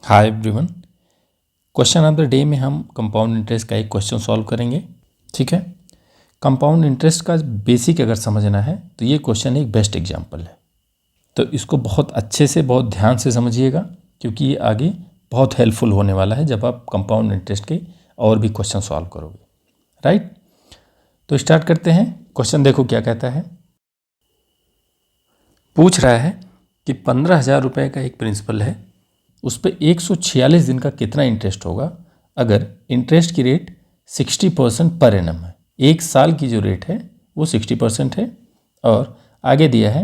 Hi everyone. Question of the day में हम compound interest का एक क्वेश्चन सॉल्व करेंगे। ठीक है, कंपाउंड इंटरेस्ट का बेसिक अगर समझना है तो ये क्वेश्चन एक बेस्ट एग्जांपल है। तो इसको बहुत अच्छे से बहुत ध्यान से समझिएगा, क्योंकि ये आगे बहुत हेल्पफुल होने वाला है जब आप कंपाउंड इंटरेस्ट के और भी क्वेश्चन सॉल्व करोगे। राइट, तो स्टार्ट करते हैं। क्वेश्चन देखो क्या कहता है। पूछ रहा है कि 15,000 रुपये का एक प्रिंसिपल है, उस पर 146 दिन का कितना इंटरेस्ट होगा अगर इंटरेस्ट की रेट 60% पर एनम है। एक साल की जो रेट है वो 60% है, और आगे दिया है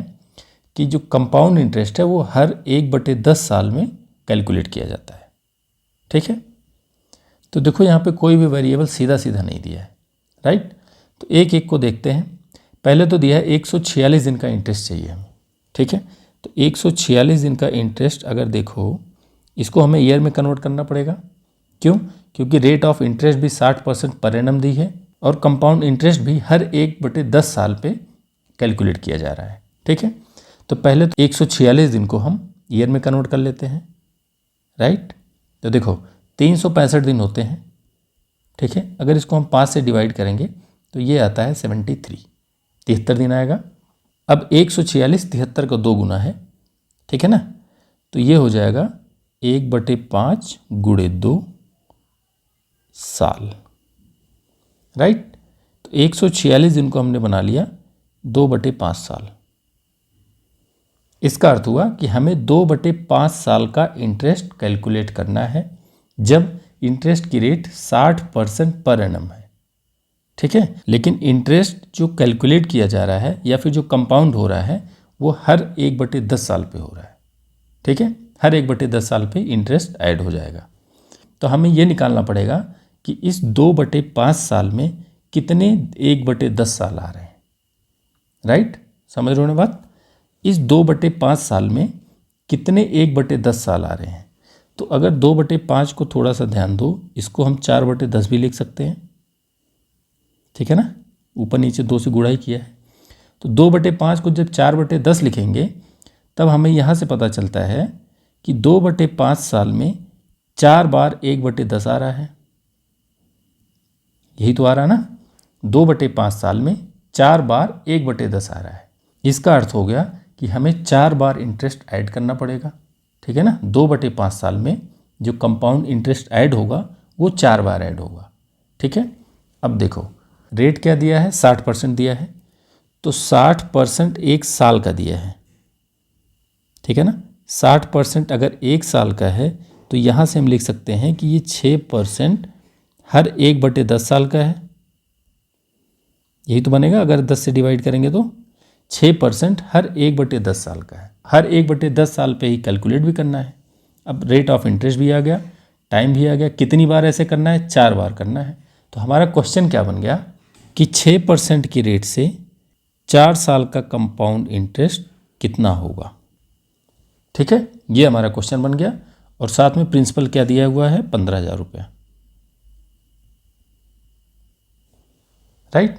कि जो कंपाउंड इंटरेस्ट है वो हर 1/10 साल में कैलकुलेट किया जाता है। ठीक है, तो देखो यहाँ पे कोई भी वेरिएबल सीधा सीधा नहीं दिया है। राइट, तो एक एक को देखते हैं। पहले तो दिया है 146 दिन का इंटरेस्ट चाहिए हमें। ठीक है, तो 146 दिन का इंटरेस्ट अगर देखो, इसको हमें ईयर में कन्वर्ट करना पड़ेगा। क्यों? क्योंकि रेट ऑफ इंटरेस्ट भी 60% पर एनम दी है, और कंपाउंड इंटरेस्ट भी हर 1/10 साल पे कैलकुलेट किया जा रहा है। ठीक है, तो पहले तो 146 दिन को हम ईयर में कन्वर्ट कर लेते हैं। राइट, तो देखो 365 दिन होते हैं। ठीक है, अगर इसको हम 5 से डिवाइड करेंगे तो ये आता है 73, 73 दिन आएगा। अब 146 73 का 2 गुना है। ठीक है ना, तो ये हो जाएगा 1/5 गुणे 2 साल। राइट, तो 146 दिन को हमने बना लिया 2/5 साल। इसका अर्थ हुआ कि हमें 2/5 साल का इंटरेस्ट कैलकुलेट करना है जब इंटरेस्ट की रेट 60% पर एनम है। ठीक है, लेकिन इंटरेस्ट जो कैलकुलेट किया जा रहा है या फिर जो कंपाउंड हो रहा है वो हर 1/10 साल पे हो रहा है। ठीक है, हर 1/10 साल पे इंटरेस्ट ऐड हो जाएगा। तो हमें ये निकालना पड़ेगा कि इस 2/5 साल में कितने 1/10 साल आ रहे हैं। राइट, समझ रहे हो ना बात? इस 2/5 साल में कितने 1/10 साल आ रहे हैं। तो अगर 2/5 को थोड़ा सा ध्यान दो, इसको हम 4/10 भी लिख सकते हैं। ठीक है ना, ऊपर नीचे 2 से गुणा ही किया है। तो 2/5 को जब 4/10 लिखेंगे तब हमें यहाँ से पता चलता है कि 2/5 साल में 4 बार 1/10 आ रहा है। यही तो आ रहा है ना, 2/5 साल में 4 बार 1/10 आ रहा है। इसका अर्थ हो गया कि हमें 4 बार इंटरेस्ट ऐड करना पड़ेगा। ठीक है ना, 2/5 साल में जो कंपाउंड इंटरेस्ट ऐड होगा वो 4 बार ऐड होगा। ठीक है, अब देखो रेट क्या दिया है, 60% दिया है, तो 60% एक साल का दिया है। ठीक है ना, 60% अगर एक साल का है तो यहाँ से हम लिख सकते हैं कि ये 6% हर 1/10 साल का है। यही तो बनेगा, अगर 10 से डिवाइड करेंगे तो 6% हर 1/10 साल का है। हर 1/10 साल पे ही कैलकुलेट भी करना है। अब रेट ऑफ इंटरेस्ट भी आ गया, टाइम भी आ गया। कितनी बार ऐसे करना है? 4 बार करना है। तो हमारा क्वेश्चन क्या बन गया कि 6% की रेट से 4 साल का कंपाउंड इंटरेस्ट कितना होगा। ठीक है, ये हमारा क्वेश्चन बन गया, और साथ में प्रिंसिपल क्या दिया हुआ है, 15,000 रुपया। राइट,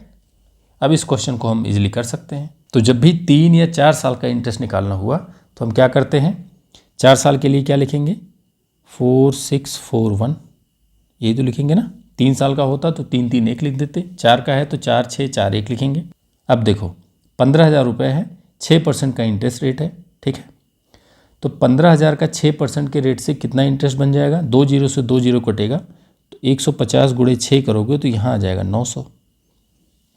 अब इस क्वेश्चन को हम इजीली कर सकते हैं। तो जब भी 3 या 4 साल का इंटरेस्ट निकालना हुआ तो हम क्या करते हैं, 4 साल के लिए क्या लिखेंगे, 4641, यही तो लिखेंगे ना। 3 साल का होता तो 3 3 1 लिख देते, 4 का है तो 4 6 4 1 लिखेंगे। अब देखो 15,000 रुपये है, 6% का इंटरेस्ट रेट है। ठीक है, तो 15,000 का 6% के रेट से कितना इंटरेस्ट बन जाएगा, 2 जीरो से 2 जीरो कटेगा, तो 150 गुणे 6 करोगे तो यहाँ आ जाएगा 900।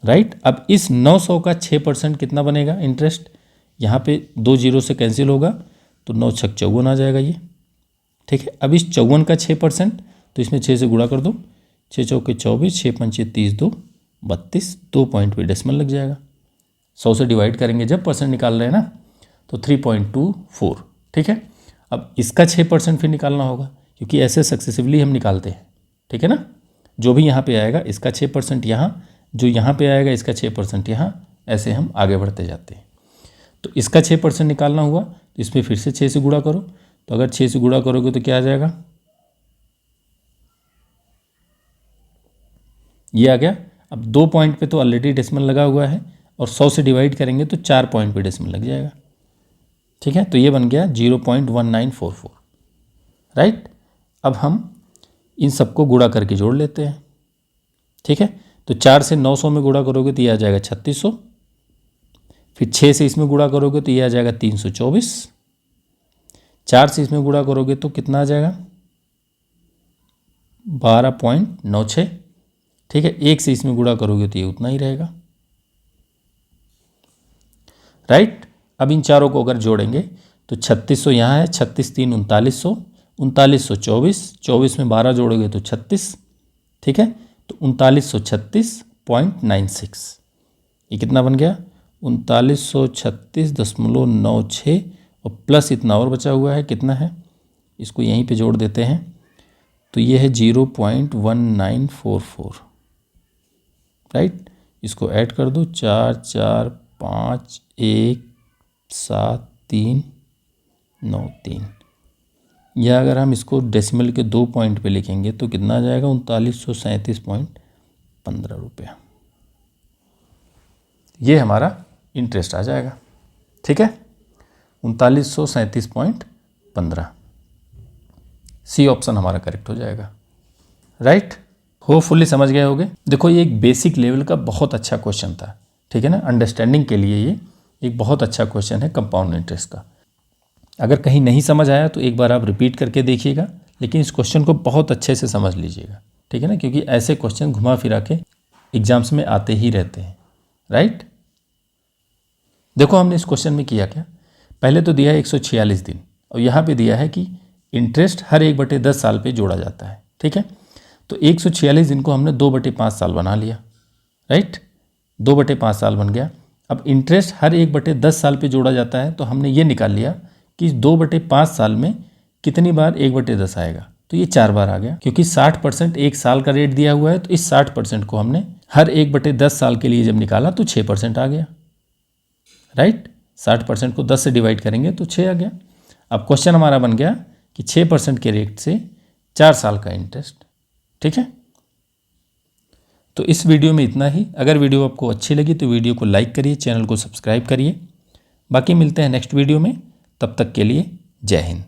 राइट, अब इस 900 का 6% कितना बनेगा इंटरेस्ट, यहाँ पे 2 जीरो से कैंसिल होगा तो 9 छक 54 आ जाएगा ये। ठीक है, अब इस 54 का 6%, तो इसमें 6 से गुणा कर दो, 6 चौके 24, 6 पंचे 30, 2 32, 2 पॉइंट पे डेसिमल लग जाएगा। 100 से डिवाइड करेंगे जब परसेंट निकाल रहे हैं ना, तो 3.24। ठीक है, अब इसका 6% फिर निकालना होगा, क्योंकि ऐसे सक्सेसिवली हम निकालते हैं। ठीक है ना, जो भी यहाँ पे आएगा इसका 6% यहाँ, जो यहाँ पे आएगा इसका 6% यहाँ, ऐसे हम आगे बढ़ते जाते हैं। तो इसका 6% निकालना हुआ तो इसमें फिर से 6 से गुणा करो, तो अगर 6 से गुणा करोगे तो क्या आ जाएगा, ये आ गया। अब 2 पॉइंट पे तो ऑलरेडी डेसिमल लगा हुआ है, और 100 से डिवाइड करेंगे तो 4 पॉइंट पे डेसिमल लग जाएगा। ठीक है, तो ये बन गया 0.1944। राइट, अब हम इन सबको गुणा करके जोड़ लेते हैं। ठीक है, तो 4 से 900 में गुणा करोगे तो ये आ जाएगा 3600, फिर 6 से इसमें गुणा करोगे तो ये आ जाएगा 324, 4 से इसमें गुणा करोगे तो कितना आ जाएगा 12.96। ठीक है, 1 से इसमें गुणा करोगे तो ये उतना ही रहेगा। राइट, अब इन चारों को अगर जोड़ेंगे तो 3600 यहाँ है, 36 3 3900, 3924, 24 में 12 जोड़ोगे तो 36। ठीक है, तो 3936.96 ये कितना बन गया 3936.96 और प्लस इतना और बचा हुआ है, कितना है इसको यहीं पे जोड़ देते हैं तो ये है 0.1944। राइट, इसको ऐड कर दो 4 4 5 1 7 3 9 3। या अगर हम इसको डेसिमल के 2 पॉइंट पे लिखेंगे तो कितना आ जाएगा 3937.15 रुपया। ये हमारा इंटरेस्ट आ जाएगा। ठीक है, 3937.15 सी ऑप्शन हमारा करेक्ट हो जाएगा। राइट, होपफुली समझ गए होगे। देखो ये एक बेसिक लेवल का बहुत अच्छा क्वेश्चन था। ठीक है ना, अंडरस्टैंडिंग के लिए ये एक बहुत अच्छा क्वेश्चन है कंपाउंड इंटरेस्ट का। अगर कहीं नहीं समझ आया तो एक बार आप रिपीट करके देखिएगा, लेकिन इस क्वेश्चन को बहुत अच्छे से समझ लीजिएगा। ठीक है ना, क्योंकि ऐसे क्वेश्चन घुमा फिरा के एग्जाम्स में आते ही रहते हैं। राइट, देखो हमने इस क्वेश्चन में किया क्या, पहले तो दिया है 146 दिन और यहाँ पे दिया है कि इंटरेस्ट हर 1/10 साल पे जोड़ा जाता है। ठीक है, तो 146 दिन को हमने 2/5 साल बना लिया। राइट, 2/5 साल बन गया। अब इंटरेस्ट हर 1/10 साल पे जोड़ा जाता है तो हमने ये निकाल लिया कि 2/5 साल में कितनी बार 1/10 आएगा, तो ये 4 बार आ गया। क्योंकि 60% एक साल का रेट दिया हुआ है तो इस 60% को हमने हर 1/10 साल के लिए जब निकाला तो 6% आ गया। राइट, 60% को 10 से डिवाइड करेंगे तो 6 आ गया। अब क्वेश्चन हमारा बन गया कि 6% के रेट से 4 साल का इंटरेस्ट। ठीक है, तो इस वीडियो में इतना ही। अगर वीडियो आपको अच्छी लगी तो वीडियो को लाइक करिए, चैनल को सब्सक्राइब करिए। बाकी मिलते हैं नेक्स्ट वीडियो में, तब तक के लिए जय हिंद।